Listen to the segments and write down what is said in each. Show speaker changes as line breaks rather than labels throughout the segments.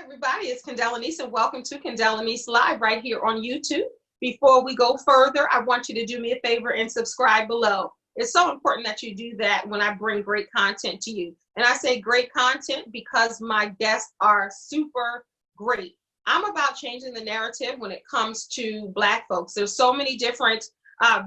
Everybody, it's Kendell Lenice and welcome to Kendell Lenice Live right here on YouTube. Before we go further, I want you to do me a favor and subscribe below. It's so important that you do that when I bring great content to you. And I say great content because my guests are super great. I'm about changing the narrative when it comes to Black folks. There's so many different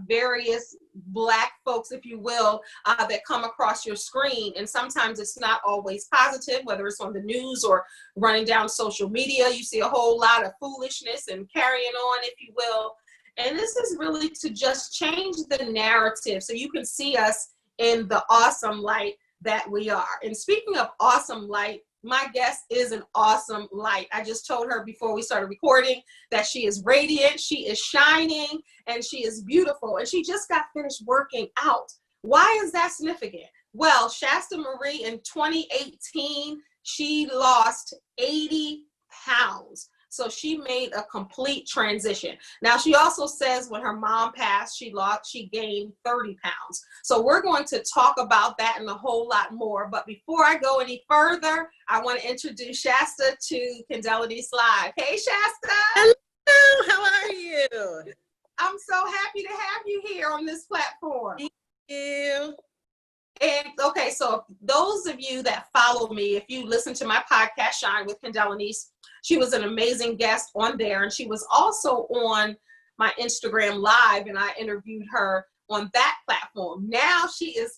various Black folks, if you will, that come across your screen. And sometimes it's not always positive, whether it's on the news or running down social media. You see a whole lot of foolishness and carrying on, if you will. And this is really to just change the narrative so you can see us in the awesome light that we are. And speaking of awesome light, my guest is an awesome light. I just told her before we started recording that she is radiant, she is shining, and she is beautiful. And she just got finished working out. Why is that significant? Well, Shasta Marie in 2018, she lost 80 pounds. So she made a complete transition. Now, she also says when her mom passed, she gained 30 pounds. So we're going to talk about that and a whole lot more. But before I go any further, I want to introduce Shasta to Kendell Lenice Live. Hey, Shasta.
Hello, how are you?
I'm so happy to have you here on this platform.
Thank you.
And okay, so those of you that follow me, if you listen to my podcast, Shine with Kendell Lenice, she was an amazing guest on there. And she was also on my Instagram Live, and I interviewed her on that platform. Now she is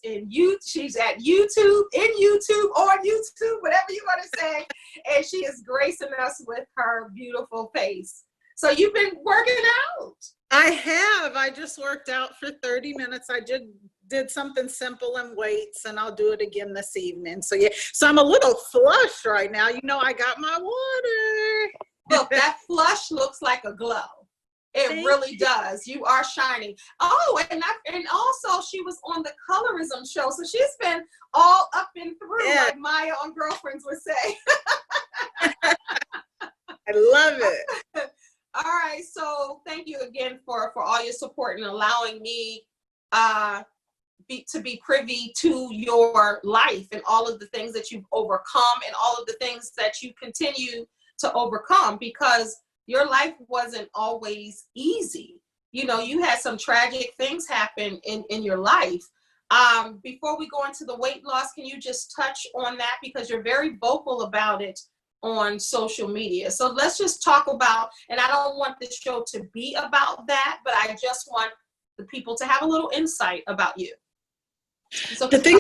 she's at YouTube, on YouTube, whatever you want to say. And she is gracing us with her beautiful face. So you've been working out.
I have. I just worked out for 30 minutes. I did something simple in weights, and I'll do it again this evening. So yeah, so I'm a little flushed right now. You know, I got my water.
Look, that flush looks like a glow. It really does. You are shining. Oh, and also she was on the colorism show. So she's been all up and through, like Maya on Girlfriends would say.
I love it.
All right. So thank you again for all your support and allowing me to be privy to your life and all of the things that you've overcome and all of the things that you continue to overcome, because your life wasn't always easy. You know, you had some tragic things happen in your life. Before we go into the weight loss, can you just touch on that? Because you're very vocal about it on social media. So let's just talk about, and I don't want this show to be about that, but I just want the people to have a little insight about you. So
the thing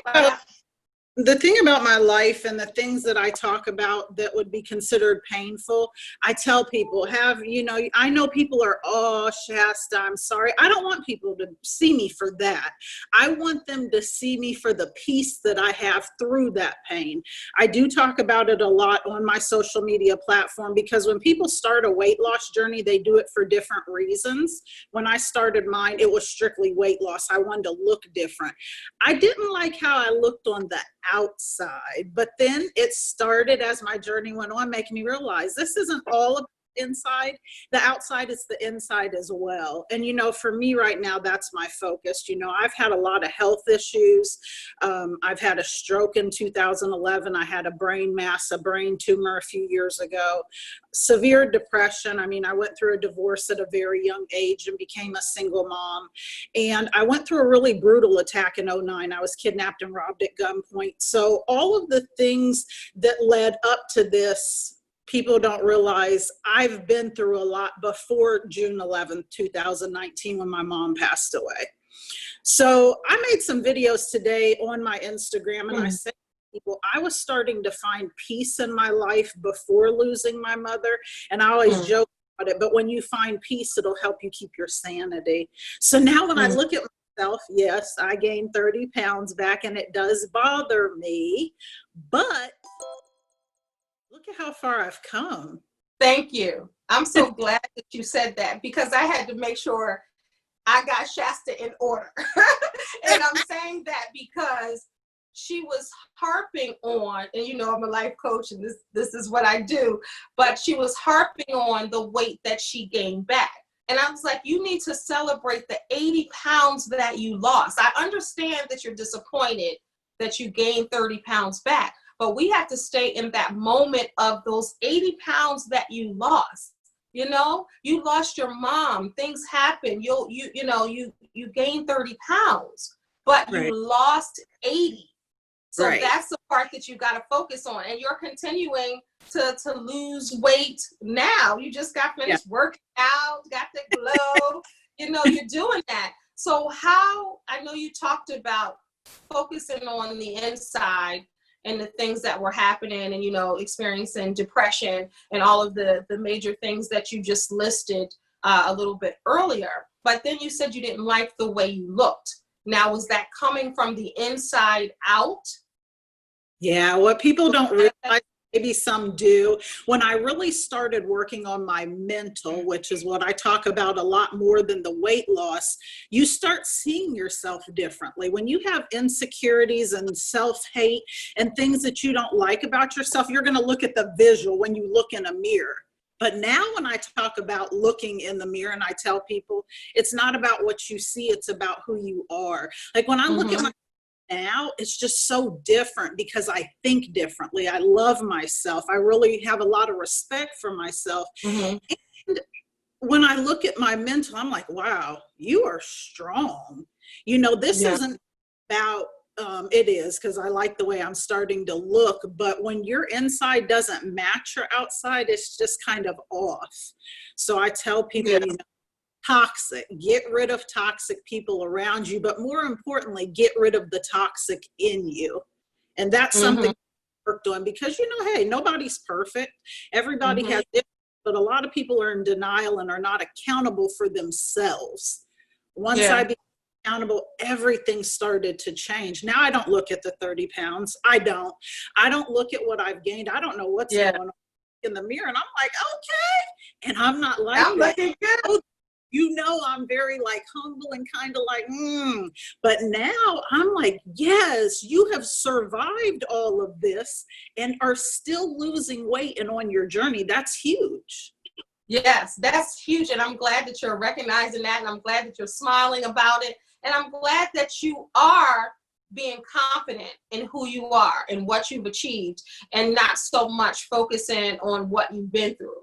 about my life and the things that I talk about that would be considered painful, I tell people, I know people are, oh, Shasta, I'm sorry. I don't want people to see me for that. I want them to see me for the peace that I have through that pain. I do talk about it a lot on my social media platform, because when people start a weight loss journey, they do it for different reasons. When I started mine, it was strictly weight loss. I wanted to look different. I didn't like how I looked on the outside, but then it started, as my journey went on, making me realize this isn't all about inside. The outside is the inside as well. And for me right now, that's my focus. I've had a lot of health issues. I've had a stroke in 2011. I had a brain tumor a few years ago. Severe depression. I went through a divorce at a very young age and became a single mom. And I went through a really brutal attack in 2009. I was kidnapped and robbed at gunpoint. So all of the things that led up to this, people don't realize I've been through a lot before June 11th, 2019, when my mom passed away. So I made some videos today on my Instagram, and I said to people, I was starting to find peace in my life before losing my mother. And I always joke about it, but when you find peace, it'll help you keep your sanity. So now when I look at myself, yes, I gained 30 pounds back, and it does bother me, but look at how far I've come.
Thank you. I'm so glad that you said that, because I had to make sure I got Shasta in order. And I'm saying that because she was harping on, and I'm a life coach and this is what I do, but she was harping on the weight that she gained back. And I was like, you need to celebrate the 80 pounds that you lost. I understand that you're disappointed that you gained 30 pounds back, but we have to stay in that moment of those 80 pounds that you lost. You know, you lost your mom, things happen, you gained 30 pounds, but you
Right.
lost 80. So
Right.
that's the part that you got to focus on. And you're continuing to lose weight now. You just got finished working out, got the glow, you're doing that. So I know you talked about focusing on the inside and the things that were happening and, experiencing depression and all of the major things that you just listed a little bit earlier. But then you said you didn't like the way you looked. Now, was that coming from the inside out?
Yeah, what people don't realize, maybe some do, when I really started working on my mental, which is what I talk about a lot more than the weight loss, you start seeing yourself differently. When you have insecurities and self-hate and things that you don't like about yourself, you're going to look at the visual when you look in a mirror. But now when I talk about looking in the mirror and I tell people, it's not about what you see, it's about who you are. Like when I look at my now, it's just so different because I think differently. I love myself. I really have a lot of respect for myself. And when I look at my mental, I'm like, wow, you are strong. This isn't about, it is because I like the way I'm starting to look, but when your inside doesn't match your outside, it's just kind of off. So I tell people, toxic, get rid of toxic people around you, but more importantly, get rid of the toxic in you. And that's something I worked on because, hey, nobody's perfect. Everybody has different, but a lot of people are in denial and are not accountable for themselves. Once I became accountable, everything started to change. Now I don't look at the 30 pounds. I don't look at what I've gained. I don't know what's going on in the mirror. And I'm like, okay. And I'm not like
I'm looking good.
I'm very like humble and kind of like, But now I'm like, yes, you have survived all of this and are still losing weight and on your journey. That's huge.
Yes, that's huge. And I'm glad that you're recognizing that. And I'm glad that you're smiling about it. And I'm glad that you are being confident in who you are and what you've achieved and not so much focusing on what you've been through,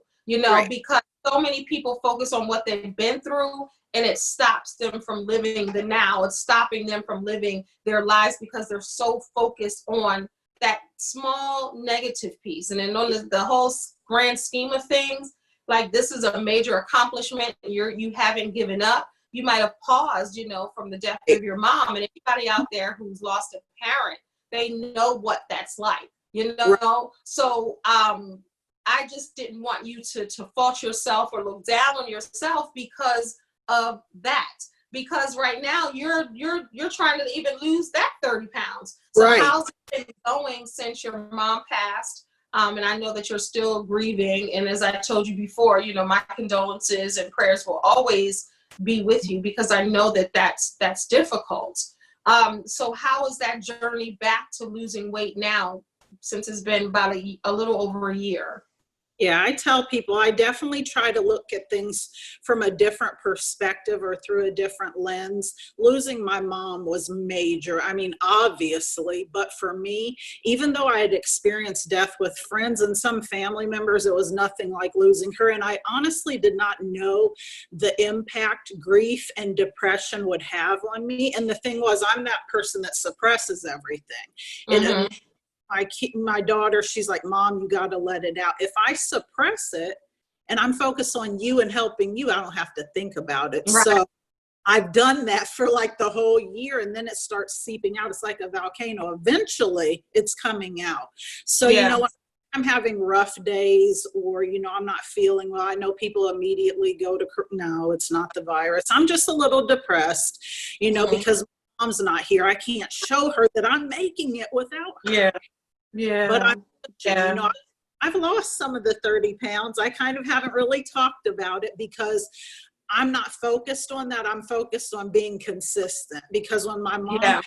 because so many people focus on what they've been through and it stops them from living the now. It's stopping them from living their lives because they're so focused on that small negative piece. And then on the whole grand scheme of things, like this is a major accomplishment. You haven't given up. You might have paused, from the death of your mom. And anybody out there who's lost a parent, they know what that's like, So I just didn't want you to fault yourself or look down on yourself because of that. Because right now you're trying to even lose that 30 pounds. So how's it been going since your mom passed? And I know that you're still grieving. And as I told you before, my condolences and prayers will always be with you because I know that that's difficult. So how is that journey back to losing weight now since it's been about a little over a year?
Yeah, I tell people I definitely try to look at things from a different perspective or through a different lens. Losing my mom was major. I mean, obviously, but for me, even though I had experienced death with friends and some family members, it was nothing like losing her. And I honestly did not know the impact grief and depression would have on me. And the thing was, I'm that person that suppresses everything. My daughter, she's like, Mom, you got to let it out. If I suppress it and I'm focused on you and helping you, I don't have to think about it. Right. So I've done that for like the whole year and then it starts seeping out. It's like a volcano. Eventually it's coming out. So, when I'm having rough days or, I'm not feeling well, I know people immediately go to, no, it's not the virus. I'm just a little depressed, because Mom's not here. I can't show her that I'm making it without her. Yeah. But I've lost some of the 30 pounds. I kind of haven't really talked about it because I'm not focused on that. I'm focused on being consistent because when my mom,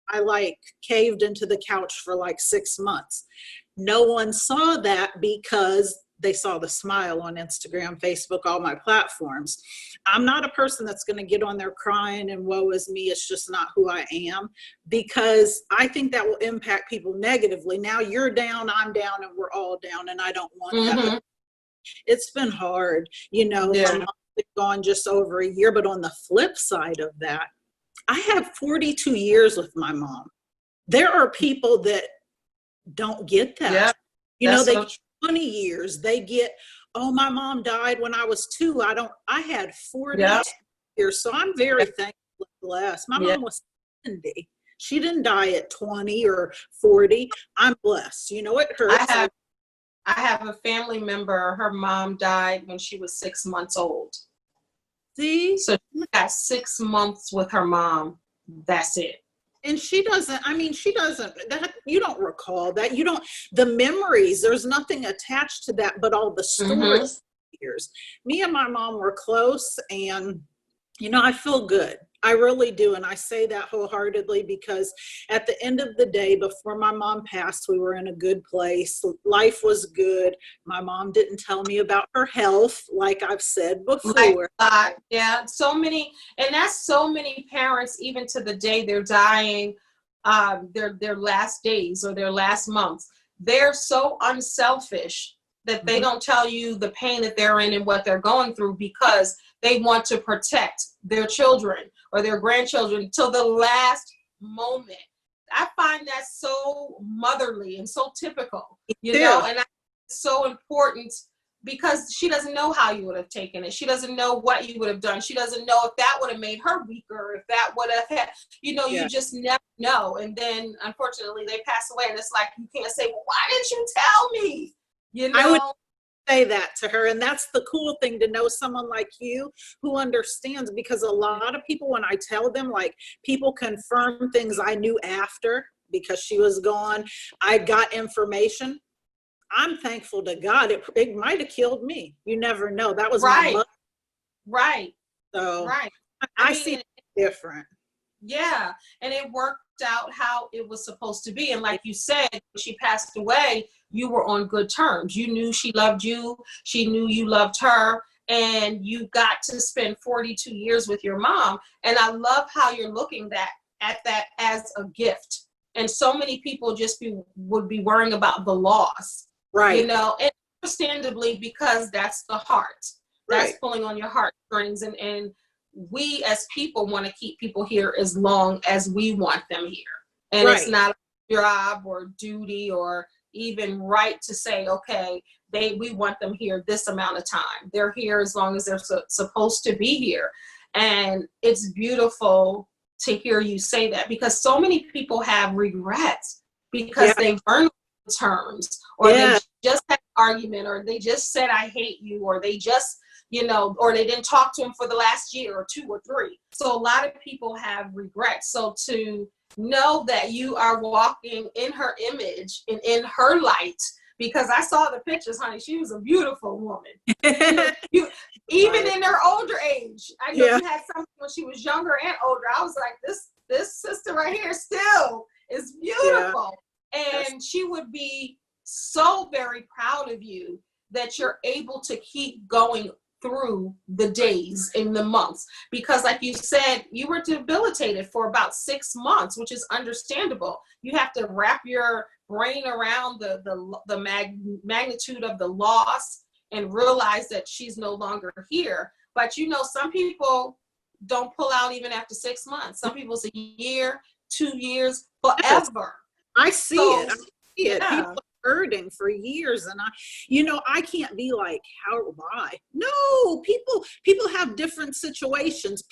I caved into the couch for 6 months. No one saw that because they saw the smile on Instagram, Facebook, all my platforms. I'm not a person that's going to get on there crying and woe is me. It's just not who I am, because I think that will impact people negatively. Now you're down, I'm down, and we're all down, and I don't want that. It's been hard. My mom's been gone just over a year, but on the flip side of that, I have 42 years with my mom. There are people that don't get that. They get 20 years. They get, oh, my mom died when I was 2. I had 40 years. So I'm very thankful and blessed. My mom was 70. She didn't die at 20 or 40. I'm blessed. It hurts.
I have a family member, her mom died when she was 6 months old.
See?
So she got 6 months with her mom. That's it.
And she doesn't, that you don't recall that. The memories, there's nothing attached to that, but all the stories. Me and my mom were close, and, I feel good. I really do. And I say that wholeheartedly, because at the end of the day, before my mom passed, we were in a good place. Life was good. My mom didn't tell me about her health, like I've said before.
So many, and that's so many parents, even to the day they're dying, their last days or their last months, they're so unselfish that they don't tell you the pain that they're in and what they're going through, because they want to protect their children or their grandchildren till the last moment. I find that so motherly and so typical, and it's so important, because she doesn't know how you would have taken it. She doesn't know what you would have done. She doesn't know if that would have made her weaker, if that would have had, you just never know. And then unfortunately they pass away, and it's like, you can't say, well, why didn't you tell me?
I would say that to her. And that's the cool thing, to know someone like you who understands, because a lot of people, when I tell them, like, people confirm things I knew after, because she was gone, I got information. I'm thankful to God. It might have killed me. You never know. That was my mother.
Right.
So
right.
I see it different.
Yeah. And it worked out how it was supposed to be. And like you said, when she passed away, you were on good terms. You knew she loved you. She knew you loved her. And you got to spend 42 years with your mom. And I love how you're looking at that as a gift. And so many people just would be worrying about the loss.
Right.
And understandably, because that's the heart. That's pulling on your heartstrings. And we as people want to keep people here as long as we want them here. And it's not a job or duty or even right to say, okay, we want them here this amount of time. They're here as long as they're supposed to be here. And it's beautiful to hear you say that, because so many people have regrets because they weren't on terms, or they just had an argument, or they just said, I hate you, or they just, or they didn't talk to him for the last year or 2 or 3. So a lot of people have regrets. So to know that you are walking in her image and in her light, because I saw the pictures, honey, she was a beautiful woman. Even in her older age. I know you had something when she was younger and older. I was like, this sister right here still is beautiful. And she would be so very proud of you that you're able to keep going through the days and the months, because like you said, you were debilitated for about 6 months, which is understandable. You have to wrap your brain around the magnitude of the loss and realize that she's no longer here. But some people don't pull out even after 6 months. Some people say a year, 2 years, forever.
I see it. Yeah. People hurting for years, and I can't be like, why? No, people have different situations.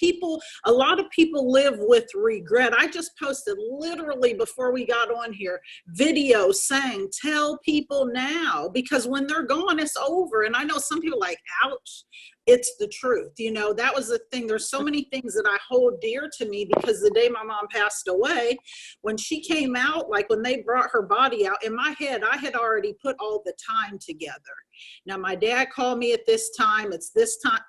A lot of people live with regret. I just posted, literally before we got on here, video saying, tell people now, because when they're gone, it's over. And I know some people like, ouch. It's the truth. That was the thing. There's so many things that I hold dear to me, because the day my mom passed away, when she came out, like when they brought her body out, in my head, I had already put all the time together. Now, my dad called me at this time. It's this time.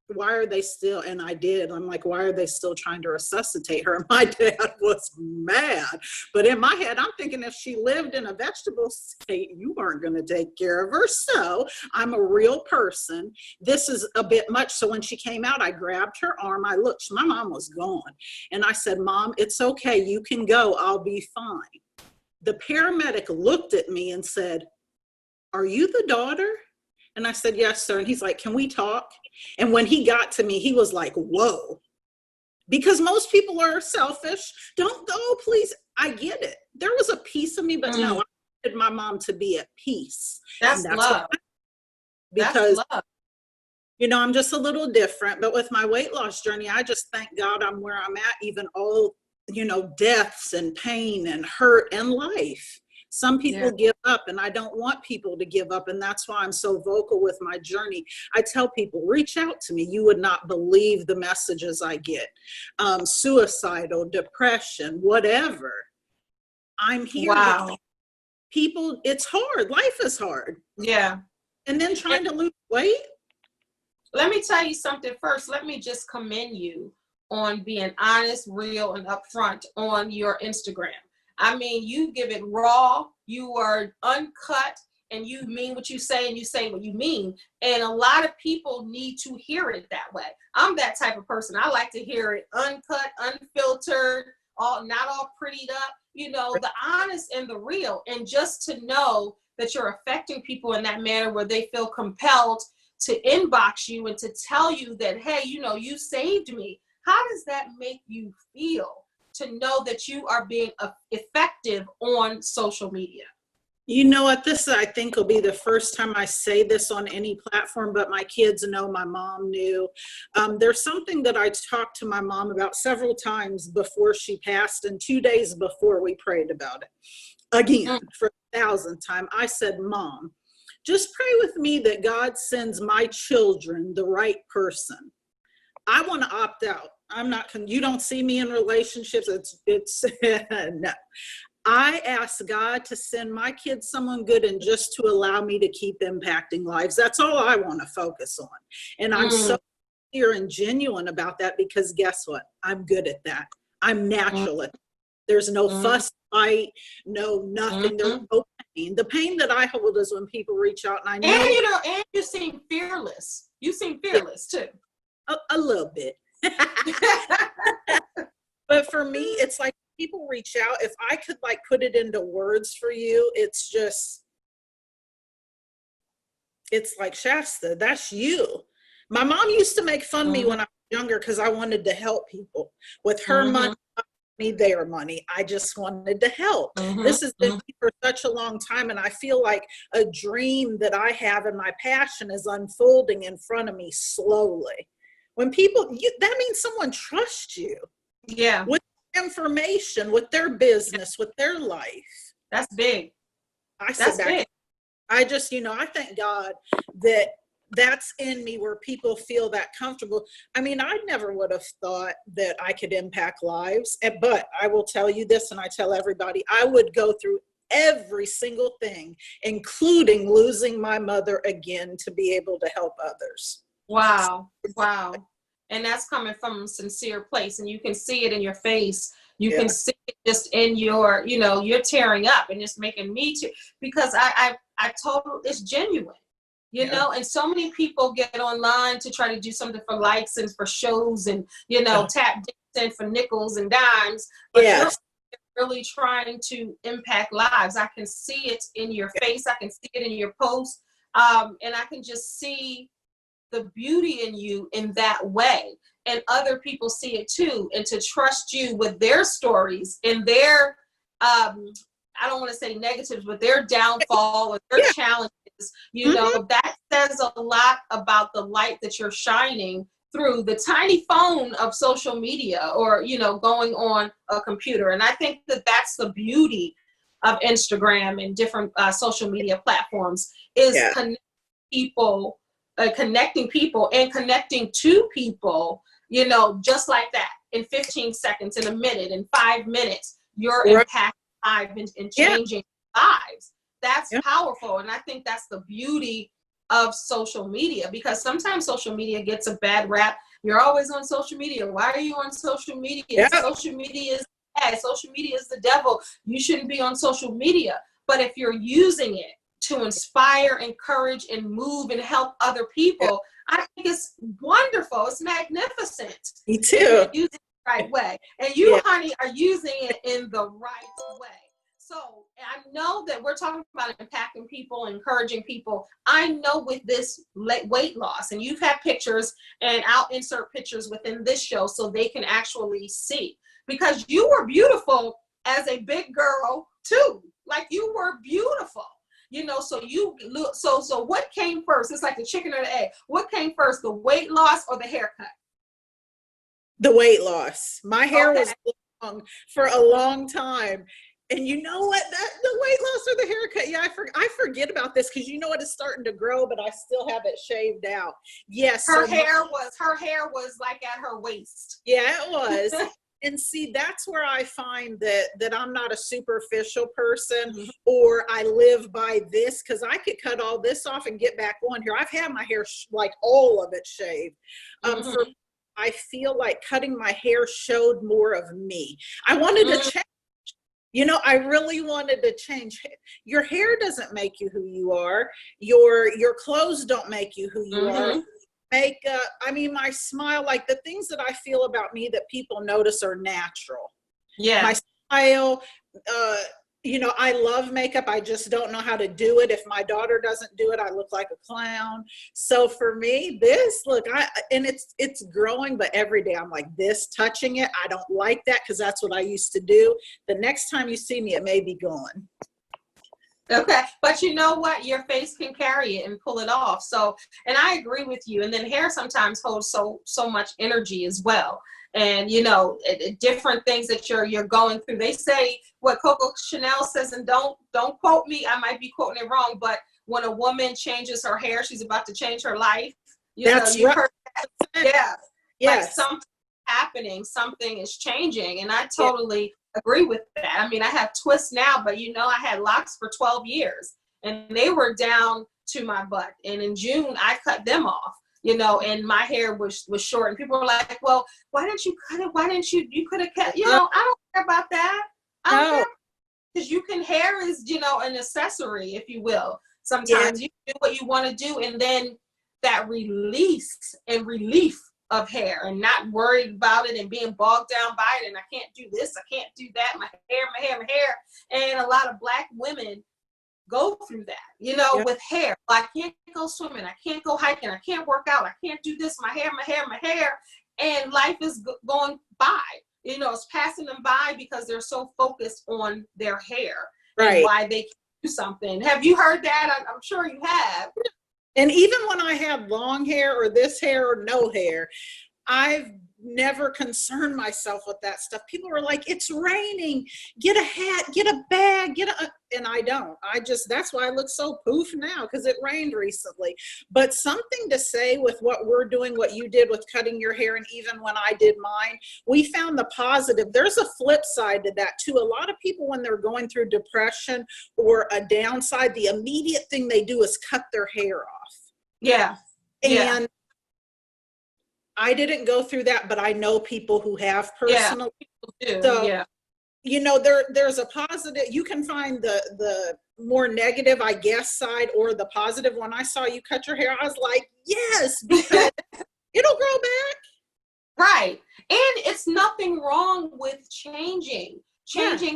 why are they still, and I did, I'm like, why are they still trying to resuscitate her? And my dad was mad. But in my head, I'm thinking if she lived in a vegetable state, you weren't going to take care of her. So I'm a real person. This is a bit much. So when she came out, I grabbed her arm. I looked, my mom was gone. And I said, Mom, it's okay. You can go. I'll be fine. The paramedic looked at me and said, are you the daughter? And I said, yes, sir. And he's like, can we talk? And when he got to me, he was like, whoa, because most people are selfish. Don't go, please. I get it. There was a piece of me, but no, I wanted my mom to be at peace.
That's love.
Because,
that's love.
You know, I'm just a little different, but with my weight loss journey, I just thank God I'm where I'm at, even all, you know, deaths and pain and hurt and life. Some people give up, and I don't want people to give up. And that's why I'm so vocal with my journey. I tell people, reach out to me. You would not believe the messages I get. Suicidal, depression, whatever. I'm here.
Wow.
People, it's hard. Life is hard.
Yeah.
And then trying to lose weight.
Let me tell you something first. Let me just commend you on being honest, real, and upfront on your Instagram. I mean, you give it raw, you are uncut, and you mean what you say, and you say what you mean. And a lot of people need to hear it that way. I'm that type of person. I like to hear it uncut, unfiltered, not all prettied up, you know, the honest and the real. And just to know that you're affecting people in that manner where they feel compelled to inbox you and to tell you that, hey, you know, you saved me. How does that make you feel? To know that you are being effective on social media?
You know what, this I think will be the first time I say this on any platform, but my kids know, my mom knew. There's something that I talked to my mom about several times before she passed, and 2 days before we prayed about it. Again, for the 1,000th time, I said, Mom, just pray with me that God sends my children the right person. I want to opt out. I'm not, you don't see me in relationships. It's no. I ask God to send my kids someone good, and just to allow me to keep impacting lives. That's all I want to focus on. And I'm so clear and genuine about that, because guess what? I'm good at that. I'm natural at that. There's no fuss, fight, no nothing. There's no pain. The pain that I hold is when people reach out, and I know.
And you know, and you seem fearless. You seem fearless too.
A little bit. But for me, it's like people reach out. If I could like put it into words for you, it's just, it's like, Shasta, that's you. My mom used to make fun of me when I was younger because I wanted to help people with her money, their money. I just wanted to help. This has been me for such a long time, and I feel like a dream that I have and my passion is unfolding in front of me slowly. When people, that means someone trusts you.
Yeah.
With information, with their business, with their life.
That's big.
That's big. I just, you know, I thank God that that's in me, where people feel that comfortable. I mean, I never would have thought that I could impact lives, but I will tell you this, and I tell everybody, I would go through every single thing, including losing my mother again, to be able to help others.
Wow. Wow. And that's coming from a sincere place, and you can see it in your face. You can see it just in your, you know, you're tearing up, and it's making me too, because I told it's genuine, you know, and so many people get online to try to do something for likes and for shows and, you know, tap dancing for nickels and dimes, but you're really trying to impact lives. I can see it in your face. I can see it in your posts. And I can just see the beauty in you in that way, and other people see it too, and to trust you with their stories and their I don't want to say negatives, but their downfall or their challenges, you know, that says a lot about the light that you're shining through the tiny phone of social media, or, you know, going on a computer. And I think that that's the beauty of Instagram and different social media platforms, is connecting people and connecting to people, you know, just like that, in 15 seconds, in a minute, in 5 minutes, you're impacting lives and changing lives. That's powerful. And I think that's the beauty of social media, because sometimes social media gets a bad rap. You're always on social media. Why are you on social media?
Yeah.
Social media is bad. Social media is the devil. You shouldn't be on social media. But if you're using it to inspire, encourage, and move and help other people, I think it's wonderful. It's magnificent.
Me
If
too.
you're using it the right way. And you, honey, are using it in the right way. So I know that we're talking about impacting people, encouraging people. I know with this weight loss, and you've had pictures, and I'll insert pictures within this show so they can actually see, because you were beautiful as a big girl too. Like, you were beautiful, you know. So you look, so what came first? It's like the chicken or the egg. What came first, the weight loss or the haircut?
The weight loss. My hair was long for a long time. And you know what? The weight loss or the haircut. Yeah, I forget about this, because you know what, it's starting to grow, but I still have it shaved out. Yes.
Her hair was like at her waist.
Yeah, it was. And see, that's where I find that I'm not a superficial person, or I live by this, because I could cut all this off and get back on here. I've had my hair like all of it shaved. I feel like cutting my hair showed more of me. I wanted to change. You know, I really wanted to change. Your hair doesn't make you who you are. Your clothes don't make you who you are. Makeup, I mean, my smile, like the things that I feel about me that people notice are natural. Yeah. My smile, you know, I love makeup. I just don't know how to do it. If my daughter doesn't do it, I look like a clown. So for me, and it's growing, but every day I'm like this, touching it. I don't like that, because that's what I used to do. The next time you see me, it may be gone.
Okay, but you know what? Your face can carry it and pull it off. So, and I agree with you. And then hair sometimes holds so much energy as well. And you know, different things that you're going through. They say what Coco Chanel says, and don't quote me, I might be quoting it wrong, but when a woman changes her hair, she's about to change her life.
That's right.
Heard that. Yeah.
Yes.
Like something happening, something is changing, and I totally agree with that. I mean, I have twists now, but you know, I had locks for 12 years and they were down to my butt. And in June, I cut them off, you know, and my hair was short. And people were like, well, why didn't you cut it? Why didn't you could have cut, you know, I don't care about that. I don't care, because hair is, you know, an accessory, if you will. Sometimes you do what you want to do, and then that release and relief of hair, and not worried about it and being bogged down by it, and I can't do this, I can't do that, my hair. And a lot of Black women go through that, you know, with hair. I can't go swimming, I can't go hiking, I can't work out, I can't do this, my hair, and life is going by, you know, it's passing them by because they're so focused on their hair, and why they can't do something. Have you heard that? I'm sure you have.
And even when I have long hair or this hair or no hair, I've never concerned myself with that stuff. People are like, it's raining, get a hat, get a bag, and I don't. That's why I look so poof now, because it rained recently. But something to say with what we're doing, what you did with cutting your hair, and even when I did mine, we found the positive. There's a flip side to that too. A lot of people, when they're going through depression or a downside, the immediate thing they do is cut their hair off.
Yeah.
And I didn't go through that, but I know people who have personally.
Yeah,
so, you know, there's a positive. You can find the more negative, I guess, side, or the positive. When I saw you cut your hair, I was like, yes, because it'll grow back.
Right. And it's nothing wrong with changing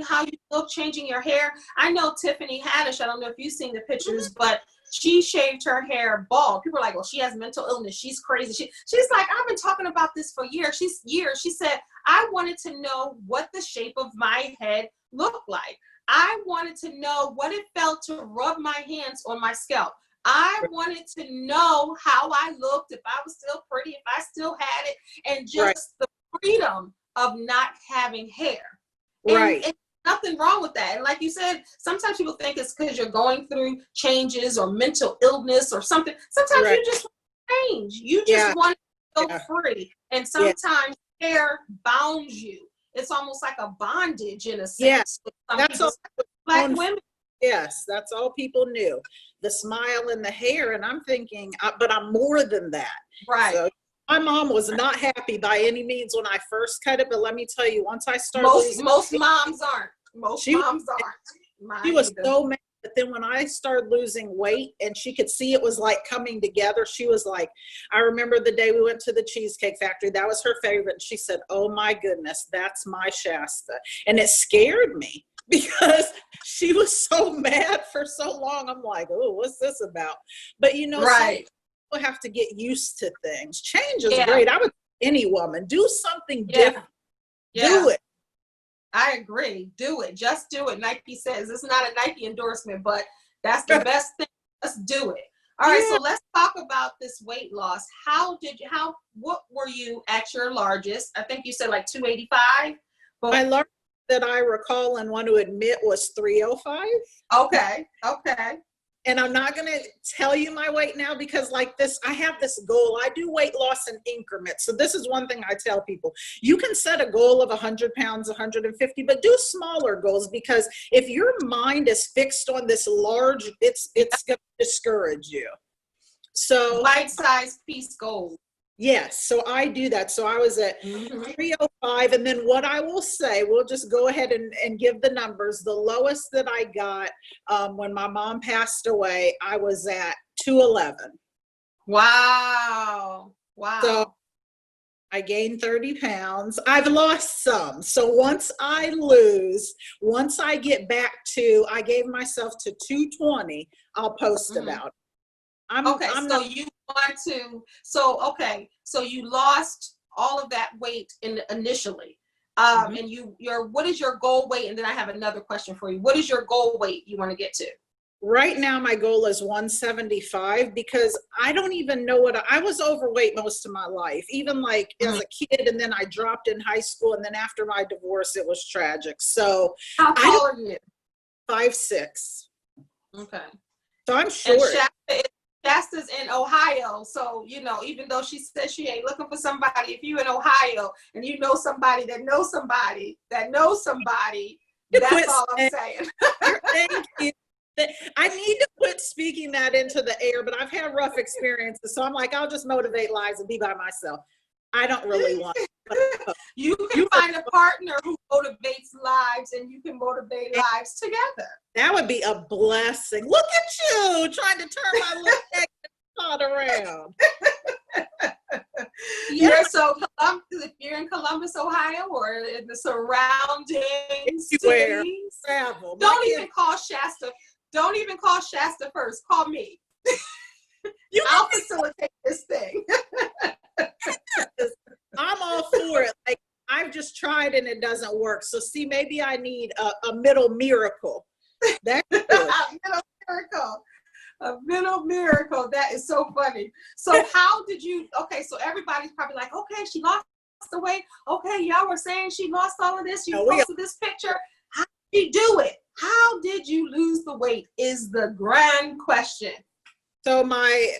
how you look, changing your hair. I know Tiffany Haddish, I don't know if you've seen the pictures, but she shaved her hair bald. People are like, well, she has mental illness, she's crazy. She's like, I've been talking about this for years. She said, I wanted to know what the shape of my head looked like. I wanted to know what it felt to rub my hands on my scalp. I wanted to know how I looked, if I was still pretty, if I still had it, and just the freedom of not having hair. And nothing wrong with that. And like you said, sometimes people think it's because you're going through changes or mental illness or something. Sometimes you just want to change. You just want to go free. And sometimes hair bounds you. It's almost like a bondage in a sense.
That's
Black women
Yes, that's all people knew. The smile and the hair. And I'm thinking, but I'm more than that.
Right.
So my mom was not happy by any means when I first cut it. But let me tell you, once I started
Most moms aren't. Most moms aren't.
She was so mad. But then when I started losing weight and she could see it was like coming together, she was like, I remember the day we went to the Cheesecake Factory. That was her favorite. And she said, oh my goodness, that's my Shasta. And it scared me because she was so mad for so long. I'm like, oh, what's this about? But you know,
right.
Some people have to get used to things. Change is great. I would any woman do something different. Do it.
I agree. Do it. Just do it. Nike says it's not a Nike endorsement, but that's the best thing. Just do it. All right. So let's talk about this weight loss. What were you at your largest? I think you said like 285. But
my largest that I recall and want to admit was 305.
Okay.
And I'm not going to tell you my weight now because like this, I have this goal. I do weight loss in increments. So this is one thing I tell people. You can set a goal of 100 pounds, 150, but do smaller goals because if your mind is fixed on this large, it's going to discourage you. So
bite-sized piece goal.
Yes, so I do that. So I was at 305, and then what I will say, we'll just go ahead and give the numbers. The lowest that I got when my mom passed away, I was at 211.
Wow.
So I gained 30 pounds. I've lost some. So once I get back to, I gave myself to 220, I'll post about it.
So you lost all of that weight initially. And what is your goal weight? And then I have another question for you. What is your goal weight you want to get to?
Right now, my goal is 175 because I don't even know I was overweight most of my life, even like as a kid. And then I dropped in high school. And then after my divorce, it was tragic. So
how tall are you?
5'6".
Okay.
So I'm short. Shasta's
in Ohio, so you know, even though she says she ain't looking for somebody, if you're in Ohio and you know somebody that knows somebody that knows somebody, that's all I'm saying.
Thank you. I need to quit speaking that into the air, but I've had rough experiences, so I'm like, I'll just motivate lives and be by myself. I don't really want to.
You can find a partner who motivates lives and you can motivate lives together.
That would be a blessing. Look at you trying to turn my little thought around.
If you're in Columbus, Ohio, or in the surrounding cities, don't even call Shasta. Don't even call Shasta first. Call me. I'll facilitate this thing.
I'm all for it. Like I've just tried and it doesn't work. So see, maybe I need a middle miracle. That's good.
A middle miracle. That is so funny. So how did you? Okay, so everybody's probably like, okay, she lost the weight. Okay, y'all were saying she lost all of this. You posted this picture. How did you do it? How did you lose the weight? Is the grand question.
So my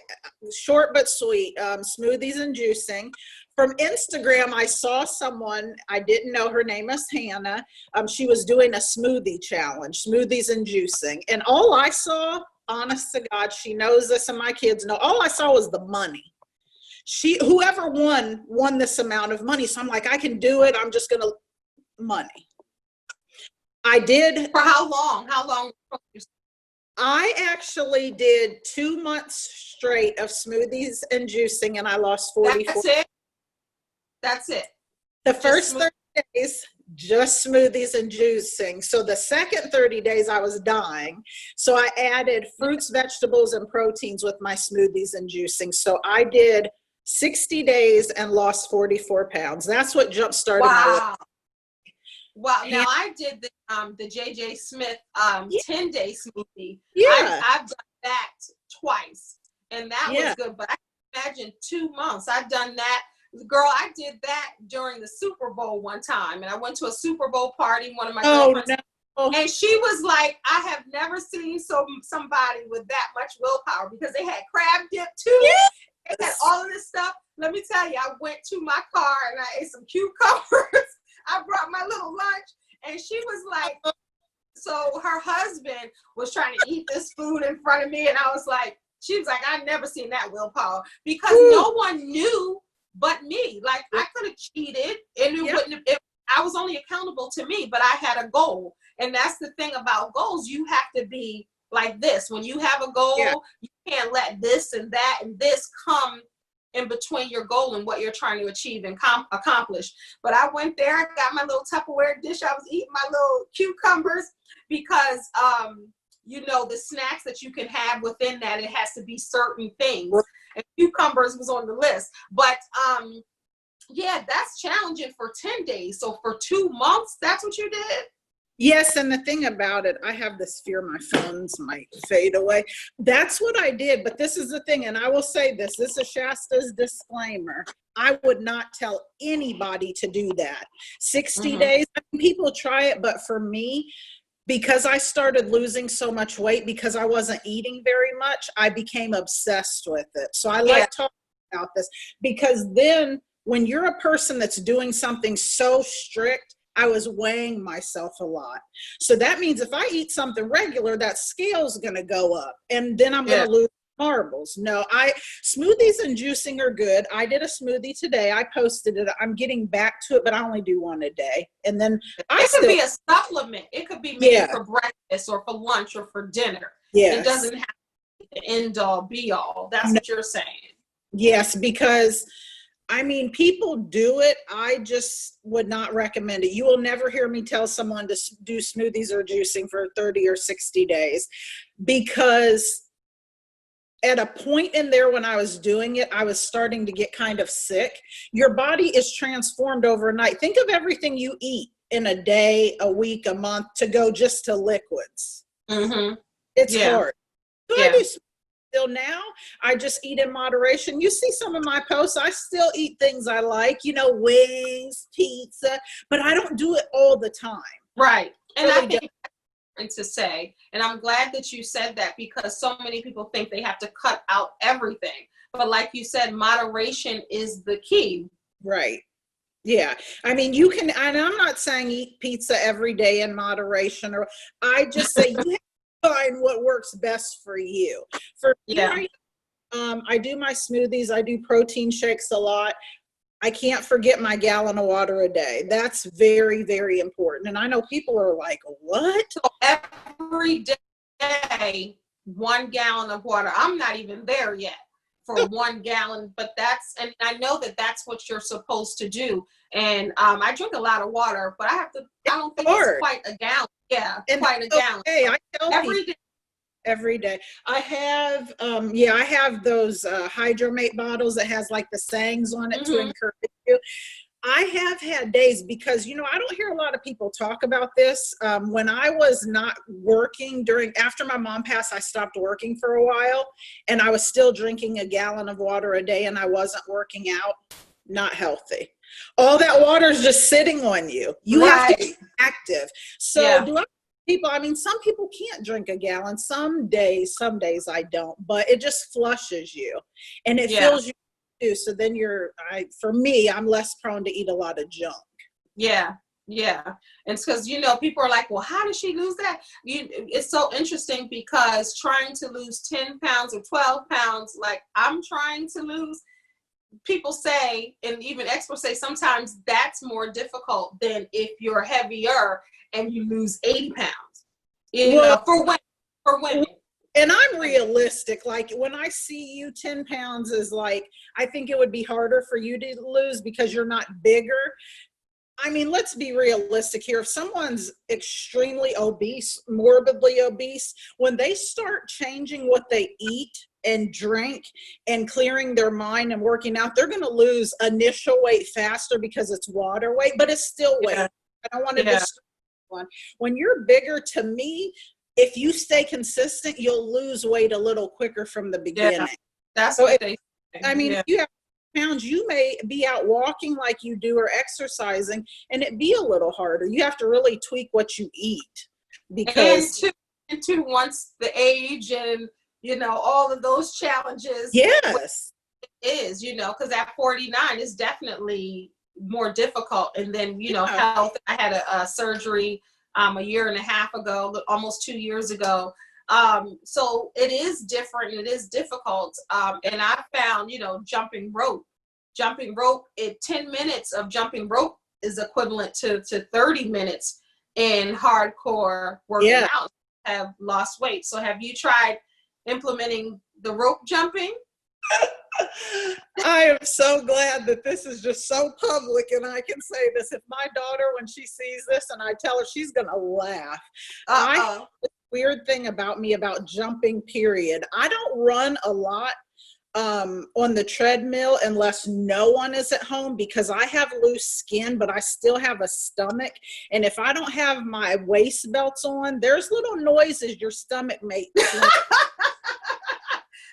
short but sweet smoothies and juicing. From Instagram, I saw someone, I didn't know, her name is Hannah. She was doing a smoothie challenge, smoothies and juicing. And all I saw, honest to God, she knows this and my kids know, all I saw was the money. Whoever won this amount of money. So I'm like, I can do it. I'm just going to money. I did.
For how long?
I actually did 2 months straight of smoothies and juicing, and I lost 44.
That's it.
The first 30 days, just smoothies and juicing. So the second 30 days, I was dying. So I added fruits, vegetables, and proteins with my smoothies and juicing. So I did 60 days and lost 44 pounds. That's what jump-started my life.
Wow. Now I did the JJ Smith 10-day smoothie.
Yeah.
I've done that twice, and that was good. But I can imagine 2 months. I've done that. Girl, I did that during the Super Bowl one time, and I went to a Super Bowl party. One of my girlfriends, and she was like, "I have never seen somebody with that much willpower," because they had crab dip too. Yes. They had all of this stuff. Let me tell you, I went to my car and I ate some cucumbers. I brought my little lunch, and she was like, so her husband was trying to eat this food in front of me, and I was like, she was like, I've never seen that willpower, because no one knew but me. Like, I could have cheated, and it wouldn't have, I was only accountable to me, but I had a goal. And that's the thing about goals. You have to be like this. When you have a goal, you can't let this and that and this come in between your goal and what you're trying to achieve and accomplish. But I went there, I got my little Tupperware dish. I was eating my little cucumbers because, you know, the snacks that you can have within that, it has to be certain things. And cucumbers was on the list. But yeah, that's challenging for 10 days. So for 2 months, that's what you did?
Yes, and the thing about it, I have this fear my phones might fade away. That's what I did, but this is the thing, and I will say this is Shasta's disclaimer. I would not tell anybody to do that. 60 days, people try it, but for me, because I started losing so much weight because I wasn't eating very much, I became obsessed with it. So I like talking about this, because then when you're a person that's doing something so strict, I was weighing myself a lot. So that means if I eat something regular, that scale's going to go up, and then I'm going to lose marbles. No, smoothies and juicing are good. I did a smoothie today. I posted it. I'm getting back to it, but I only do one a day. And then
it could be a supplement. It could be made for breakfast or for lunch or for dinner. It doesn't have to be the end all be all. That's what you're saying.
Yes, because I mean, people do it. I just would not recommend it. You will never hear me tell someone to do smoothies or juicing for 30 or 60 days, because at a point in there when I was doing it, I was starting to get kind of sick. Your body is transformed overnight. Think of everything you eat in a day, a week, a month to go just to liquids. It's hard. So I do still now. I just eat in moderation. You see some of my posts, I still eat things I like, you know, wings, pizza, but I don't do it all the time.
Right. And I think to say, and I'm glad that you said that, because so many people think they have to cut out everything, but like you said, moderation is the key.
Right. Yeah. I mean, you can, and I'm not saying eat pizza every day in moderation, or I just say you have to find what works best for you. For me, I do my smoothies, I do protein shakes a lot. I can't forget my gallon of water a day. That's very, very important. And I know people are like, what?
So every day, 1 gallon of water. I'm not even there yet for 1 gallon, but and I know that that's what you're supposed to do. And I drink a lot of water, but I don't think it's quite a gallon. Yeah, and quite a gallon.
Hey, I tell
every day.
Every day. I have, I have those Hydromate bottles that has like the sayings on it to encourage you. I have had days, because, you know, I don't hear a lot of people talk about this. When I was not working after my mom passed, I stopped working for a while, and I was still drinking a gallon of water a day, and I wasn't working out. Not healthy. All that water is just sitting on you. You have to be active. So do I? People, I mean, some people can't drink a gallon. Some days I don't, but it just flushes you, and it fills you too. So then for me, I'm less prone to eat a lot of junk. Yeah.
And it's because, you know, people are like, well, how did she lose that? It's so interesting, because trying to lose 10 pounds or 12 pounds, like I'm trying to lose, people say, and even experts say, sometimes that's more difficult than if you're heavier and you lose 80 pounds, know, for women.
And I'm realistic. Like, when I see you, 10 pounds is like, I think it would be harder for you to lose because you're not bigger. I mean, let's be realistic here. If someone's extremely obese, morbidly obese, when they start changing what they eat and drink and clearing their mind and working out, they're going to lose initial weight faster because it's water weight, but it's still weight. I don't want to destroy one. When you're bigger, to me, if you stay consistent, you'll lose weight a little quicker from the beginning.
That's what they say.
I mean, if you have pounds, you may be out walking like you do or exercising, and it be a little harder. You have to really tweak what you eat, because
and to once the age and, you know, all of those challenges.
Yes,
it is, you know, because at 49 is definitely more difficult. And then, you know, health. I had a surgery a year and a half ago, almost 2 years ago. So it is different. It is difficult. And I found, jumping rope, 10 minutes of jumping rope is equivalent to 30 minutes in hardcore working
Yeah.
out. Have lost weight. So have you tried implementing the rope jumping?
I am so glad that this is just so public and I can say this. If my daughter, when she sees this and I tell her, she's going to laugh. Weird thing about me about jumping, period. I don't run a lot on the treadmill unless no one is at home, because I have loose skin, but I still have a stomach. And if I don't have my waist belts on, there's little noises your stomach makes.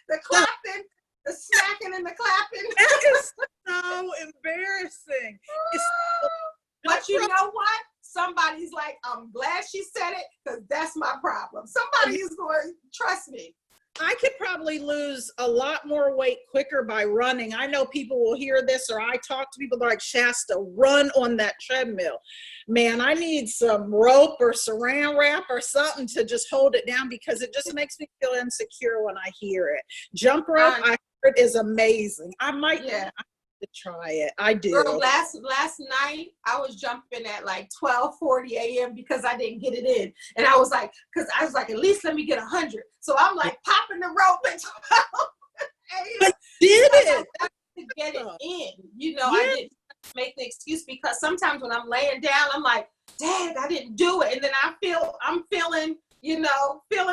The clapping, the smacking and the clapping.
That is so embarrassing.
But you know what? Somebody's like, I'm glad she said it, because that's my problem. Somebody is going to trust me.
I could probably lose a lot more weight quicker by running. I know people will hear this, or I talk to people, they're like, Shasta, run on that treadmill. Man, I need some rope or saran wrap or something to just hold it down, because it just makes me feel insecure when I hear it. Jump rope, I heard, is amazing. I might have to try it. I do.
Girl, last night I was jumping at like 12:40 a.m. because I didn't get it in, and I was like, at least let me get 100. So I'm like popping the rope at 12 a.m.
Did it
to get it in? I didn't make the excuse, because sometimes when I'm laying down, I'm like, dang, I didn't do it, and then I'm feeling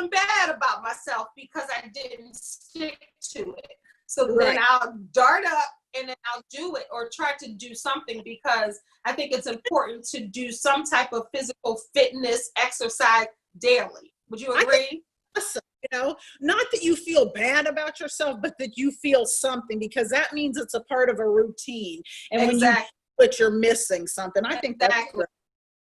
bad about myself because I didn't stick to it. So then I'll dart up and then I'll do it, or try to do something, because I think it's important to do some type of physical fitness exercise daily. Would you agree?
Not that you feel bad about yourself, but that you feel something, because that means it's a part of a routine. And when you feel that you're missing something, I think that's great.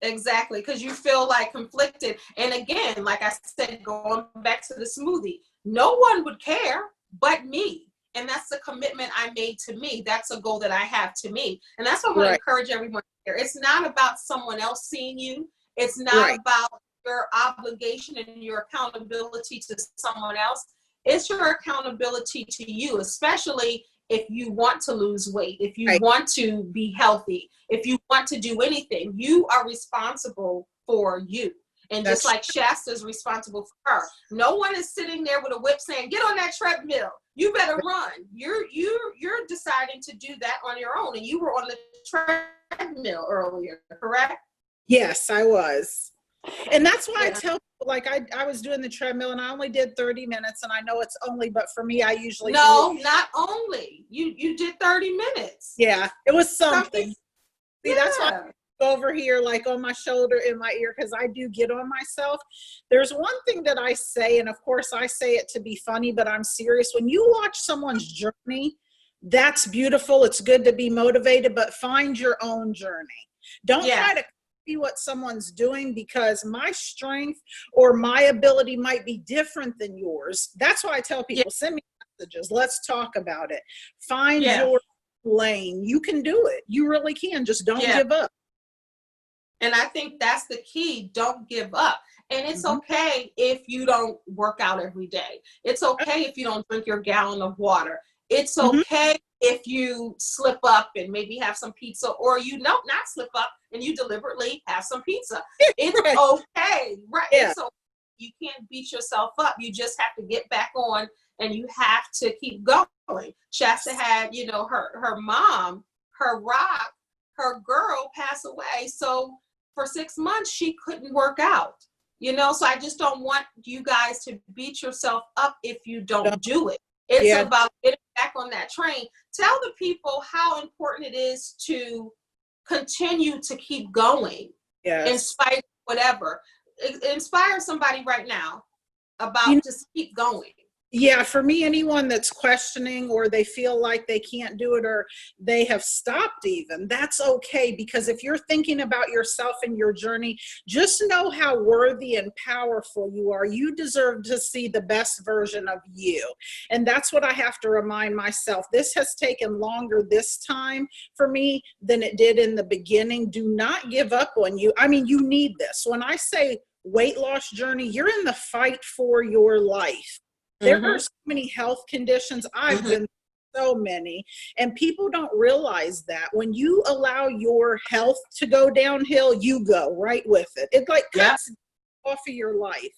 Exactly, because you feel like conflicted. And again, like I said, going back to the smoothie, no one would care but me. And that's the commitment I made to me. That's a goal that I have to me. And that's what I want to encourage everyone here. It's not about someone else seeing you. It's not about your obligation and your accountability to someone else. It's your accountability to you, especially if you want to lose weight, if you want to be healthy, if you want to do anything. You are responsible for you. And just like Shasta's responsible for her. No one is sitting there with a whip saying, get on that treadmill. You better run. You're deciding to do that on your own. And you were on the treadmill earlier, correct?
Yes, I was. And that's why I tell people, like, I was doing the treadmill and I only did 30 minutes, and I know it's only, but for me, I usually
not only. You did 30 minutes.
Yeah, it was something. See, that's why I go over here, like on my shoulder, in my ear, because I do get on myself. There's one thing that I say, and of course I say it to be funny, but I'm serious. When you watch someone's journey, that's beautiful. It's good to be motivated, but find your own journey. Don't try to copy what someone's doing, because my strength or my ability might be different than yours. That's why I tell people, send me messages. Let's talk about it. Find your lane. You can do it. You really can. Just don't give up.
And I think that's the key. Don't give up. And it's okay if you don't work out every day. It's okay if you don't drink your gallon of water. It's okay if you slip up and maybe have some pizza, or not slip up and you deliberately have some pizza. It's okay, right? It's okay. You can't beat yourself up. You just have to get back on, and you have to keep going. Shasta had, her mom, her girl pass away. So for 6 months, she couldn't work out, so I just don't want you guys to beat yourself up if you don't do it. It's about getting back on that train. Tell the people how important it is to continue to keep going in spite of whatever. Inspire somebody right now about just keep going.
Yeah, for me, anyone that's questioning or they feel like they can't do it or they have stopped even, that's okay. Because if you're thinking about yourself and your journey, just know how worthy and powerful you are. You deserve to see the best version of you. And that's what I have to remind myself. This has taken longer this time for me than it did in the beginning. Do not give up on you. I mean, you need this. When I say weight loss journey, you're in the fight for your life. There are so many health conditions. I've been so many, and people don't realize that when you allow your health to go downhill, you go right with it. It like cuts off of your life.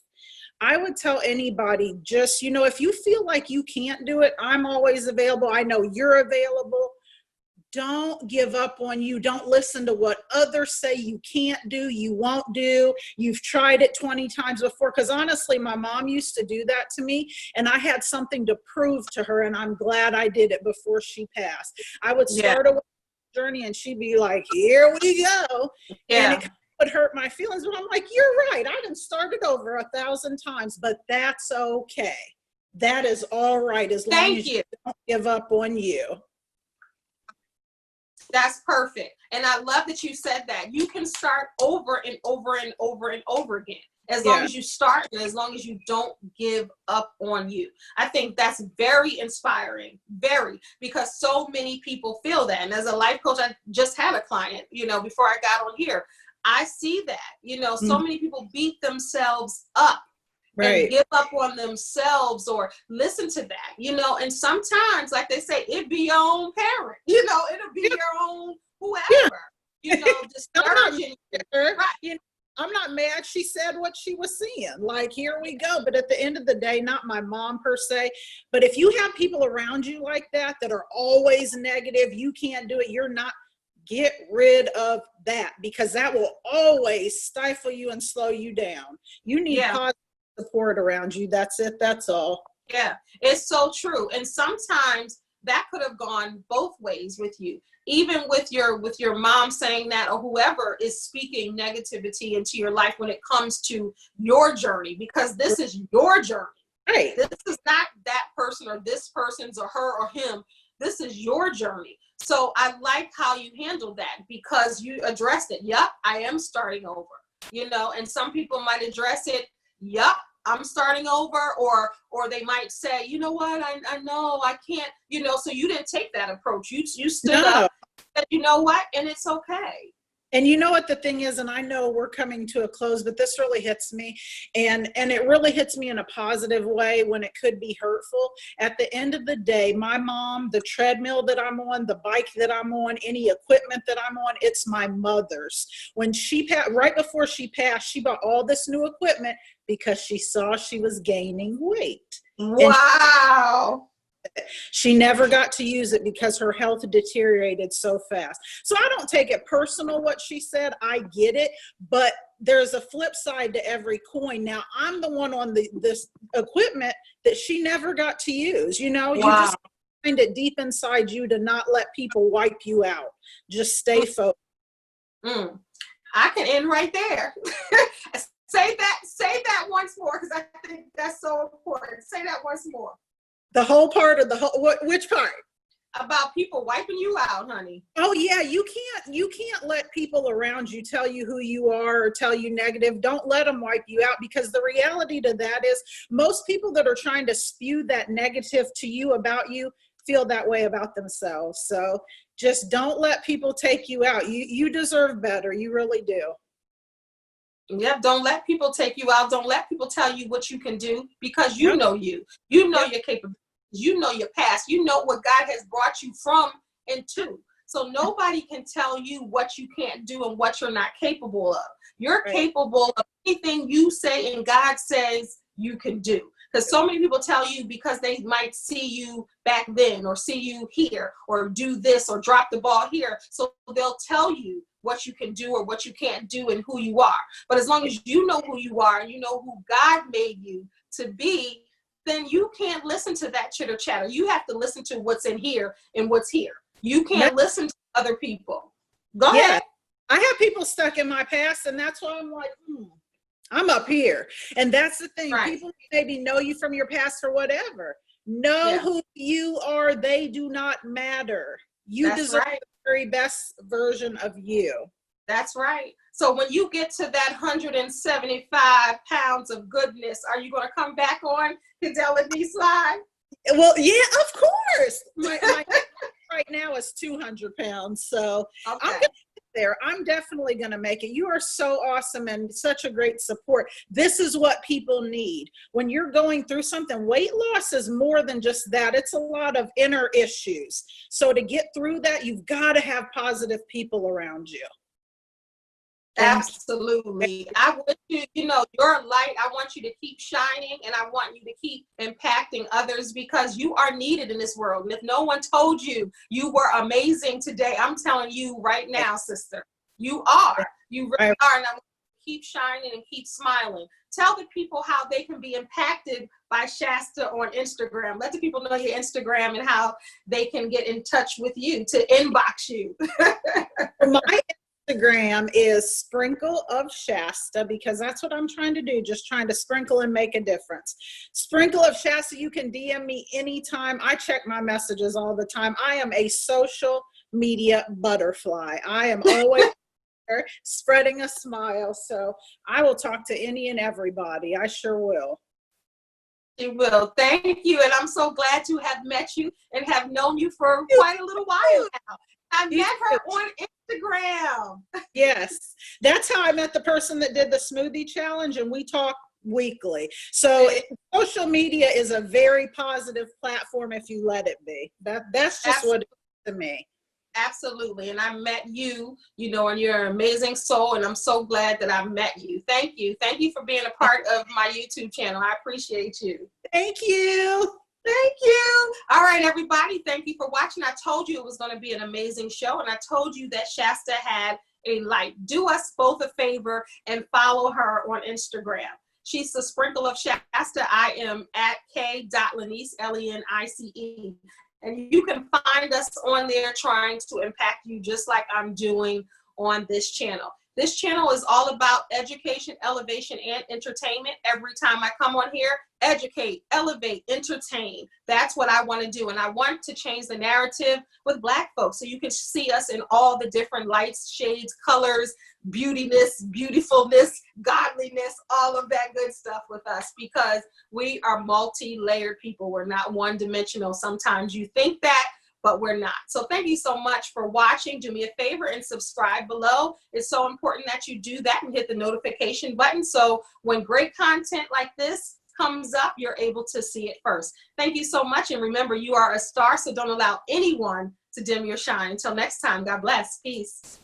I would tell anybody, just, if you feel like you can't do it, I'm always available. I know you're available. Don't give up on you. Don't listen to what others say you can't do, you won't do. You've tried it 20 times before. Because honestly, my mom used to do that to me, and I had something to prove to her, and I'm glad I did it before she passed. I would start a journey, and she'd be like, here we go. And it would hurt my feelings, but I'm like, you're right. I done started over 1,000 times, but that's okay. That is all right, as long as you don't give up on you.
That's perfect. And I love that you said that. You can start over and over and over and over again. As long as you start and as long as you don't give up on you. I think that's very inspiring, very, because so many people feel that. And as a life coach, I just had a client, before I got on here. I see that, so many people beat themselves up. And give up on themselves or listen to that, and sometimes, like they say, it be your own parent, it'll be your own whoever, discouraging.
I'm not mad she said what she was seeing. Like, here we go. But at the end of the day, not my mom per se, but if you have people around you like that are always negative, you can't do it, you're not, get rid of that, because that will always stifle you and slow you down. You need positive support around you. That's it. That's all.
Yeah, it's so true. And sometimes that could have gone both ways with you, even with your mom saying that, or whoever is speaking negativity into your life when it comes to your journey, because this is your journey.
Right.
This is not that person or this person's or her or him. This is your journey. So I like how you handled that, because you addressed it. Yep, I am starting over. And some people might address it. Yep, I'm starting over, or they might say, you know what, I know I can't, so you didn't take that approach. You stood up, said, you know what, and it's okay.
And you know what the thing is, and I know we're coming to a close, but this really hits me, and it really hits me in a positive way when it could be hurtful. At the end of the day, my mom, the treadmill that I'm on, the bike that I'm on, any equipment that I'm on, it's my mother's. When she right before she passed, she bought all this new equipment because she saw she was gaining weight.
Wow.
She never got to use it because her health deteriorated so fast. So I don't take it personal what she said. I get it, but there's a flip side to every coin. Now I'm the one on this equipment that she never got to use. You just find it deep inside you to not let people wipe you out. Just stay focused.
I can end right there. Say that once more, because I think that's so important. Say that once more.
The whole part of which part?
About people wiping you out, honey.
Oh yeah, you can't let people around you tell you who you are or tell you negative. Don't let them wipe you out, because the reality to that is most people that are trying to spew that negative to you about you feel that way about themselves. So just don't let people take you out. You deserve better. You really do.
Yep, don't let people take you out. Don't let people tell you what you can do, because you know your capabilities, you know your past, you know what God has brought you from and to. So nobody can tell you what you can't do and what you're not capable of. You're capable of anything you say and God says you can do. Because so many people tell you because they might see you back then or see you here or do this or drop the ball here. So they'll tell you what you can do or what you can't do and who you are. But as long as you know who you are and you know who God made you to be, then you can't listen to that chitter chatter. You have to listen to what's in here and what's here. You can't listen to other people. Go ahead.
I have people stuck in my past, and that's why I'm like, I'm up here. And that's the thing.
Right.
People maybe know you from your past or whatever. Know who you are. They do not matter. You
That's
deserve
right.
the very best version of you.
That's right. So when you get to that 175 pounds of goodness, are you going to come back on Kendell Lenice Live?
Well, yeah, of course. My right now is 200 pounds. So
Okay.
I'm going to get there. I'm definitely going to make it. You are so awesome and such a great support. This is what people need. When you're going through something, weight loss is more than just that. It's a lot of inner issues. So to get through that, you've got to have positive people around you.
Absolutely. I want you, your light, I want you to keep shining, and I want you to keep impacting others, because you are needed in this world. And if no one told you you were amazing today, I'm telling you right now, sister, you are. You really are. And I'm going to keep shining and keep smiling. Tell the people how they can be impacted by Shasta on Instagram. Let the people know your Instagram and how they can get in touch with you, to inbox you.
My Instagram is Sprinkle of Shasta, because that's what I'm trying to do, just trying to sprinkle and make a difference. Sprinkle of Shasta. You can DM me anytime. I check my messages all the time. I am a social media butterfly. I am always there spreading a smile. So I will talk to any and everybody. I sure will.
You will. Thank you. And I'm so glad to have met you and have known you for quite a little while now. I met her on Instagram.
Yes. That's how I met the person that did the smoothie challenge, and we talk weekly. So social media is a very positive platform if you let it be. That's just what it is to me.
Absolutely. And I met you, and you're an amazing soul. And I'm so glad that I met you. Thank you. Thank you for being a part of my YouTube channel. I appreciate you.
Thank you.
Thank you. All right, everybody. Thank you for watching. I told you it was going to be an amazing show, and I told you that Shasta had a light. Do us both a favor and follow her on Instagram. She's the Sprinkle of Shasta. I am at k.lenice, Lenice. And you can find us on there trying to impact you just like I'm doing on this channel. This channel is all about education, elevation, and entertainment. Every time I come on here, educate, elevate, entertain. That's what I want to do. And I want to change the narrative with Black folks so you can see us in all the different lights, shades, colors, beautiness, beautifulness, godliness, all of that good stuff with us, because we are multi-layered people. We're not one-dimensional. Sometimes you think that, but we're not. So thank you so much for watching. Do me a favor and subscribe below. It's so important that you do that and hit the notification button, so when great content like this comes up, you're able to see it first. Thank you so much. And remember, you are a star, so don't allow anyone to dim your shine. Until next time, God bless. Peace.